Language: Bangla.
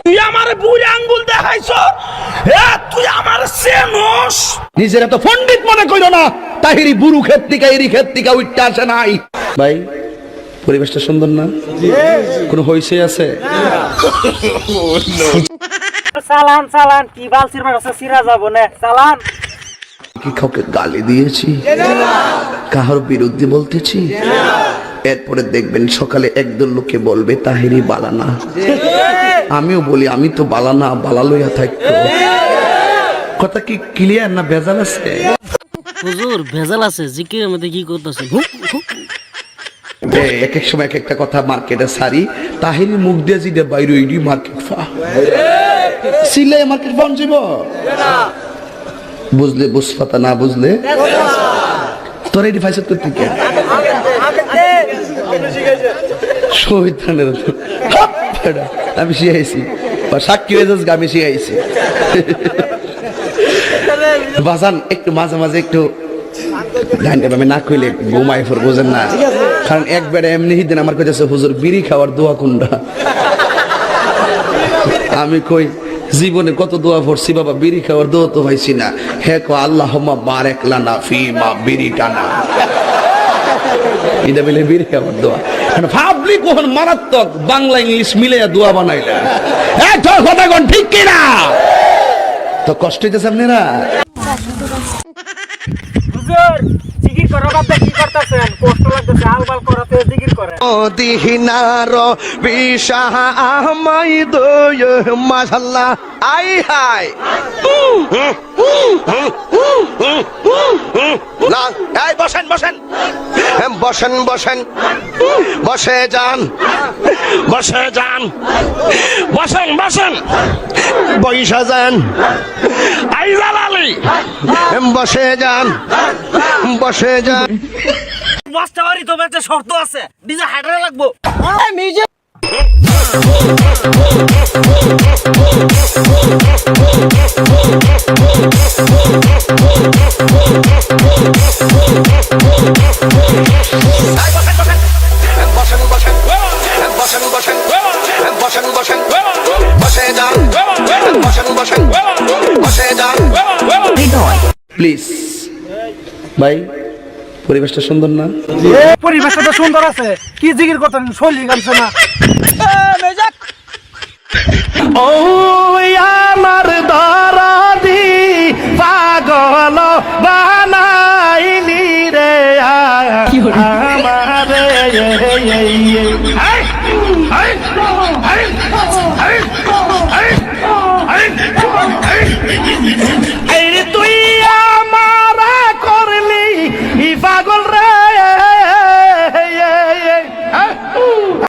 তুই আমার বুড়ি আঙ্গুল দেখাইছ, তুই আমার চেনস। নিজের এত পণ্ডিত মনে কইরো না। তাহিরি বুড়ু ক্ষেত থেকে এরি ক্ষেত থেকে উঠতে আসে নাই। ভাই পরিবেশটা সুন্দর না? কোন হইছে আছে? চালান চালান কি বালছির মারছে সিরা যাব না চালান। কি কাউকে গালি দিয়েছি? কাহার বিরুদ্ধে বলতেছি? এরপরে দেখবেন সকালে একদল লোকে বলবে তাহিরি বালানা। আমিও বলি আমি তো বালানা, বালা লইয়া থাকতো। কথা কি ক্লিয়ার না ভেজাল আছে? হুজুর ভেজাল আছে, জিকিরের মধ্যে কি করতেছে? এক এক সময় এক একটা কথা মার্কেটে সারি। তাহিরি মুখ দিয়ে জিদে বাইরে ইডি মার্কেট ফা সিলে মার্কেট ফান যাব। বুঝলে বুঝপাতা, না বুঝলে তোর এডি ফাইসা তো ঠিক শহীদানের আমি শিখাইছি বা সাক্ষী হয়ে যাস আমি শিখাইছি। বাজান একটু মাঝে মাঝে একটু আমি না কইলে ঘুমাই ফোর বোঝেন না। কারণ একবারে এমনি দিন আমার কাছে হুজুর বিড়ি খাওয়ার দোয়া কোনটা? আমি কই জীবনে কত দোয়া পড়ছি বাবা, বিড়ি খাওয়ার দোয়া তো হয়েছি না। হে কো আল্লাহুম্মা বারিক লানা ফিমা বিড়ি টানা, এটা বলে বিড়ি খাওয়ার দোয়া। ভাবলি কোন মারাত্মক বাংলা ইংলিশ মিলে দোয়া বানাইলা। তোর কথা কোন ঠিক কিনা? তো কষ্ট হইতেছে আপনারা? হুজুর জিকির করো, বাবা কি করতেছেন? কষ্ট লাগতেছে, আলবাল করাতে জিকির করে। দিহিনার বিশাহ আমাই দয় মাশাআল্লাহ। আই হাই না, এই বসেন বসেন বসেন বসেন, বসে যান বসে যান, বসেন বসেন, বইসা যান। আই জালালি বসে যান বসে যান। মাস্টারই তো বেঁচে শর্ত আছে, ডিজে হাইড্রা লাগবো। মিউজিক বসেন বসেন বসেন বসেন বসেন বসেন, বসে যান বসেন বসেন, বসে যান। প্লিজ ভাই পরিবেশটা সুন্দর না? পরিবেশটা তো সুন্দর আছে, কি জিকির করতেন? শৈলী গামছে না। ও আমার দরদি পাগল বানাইলি রে আমারে।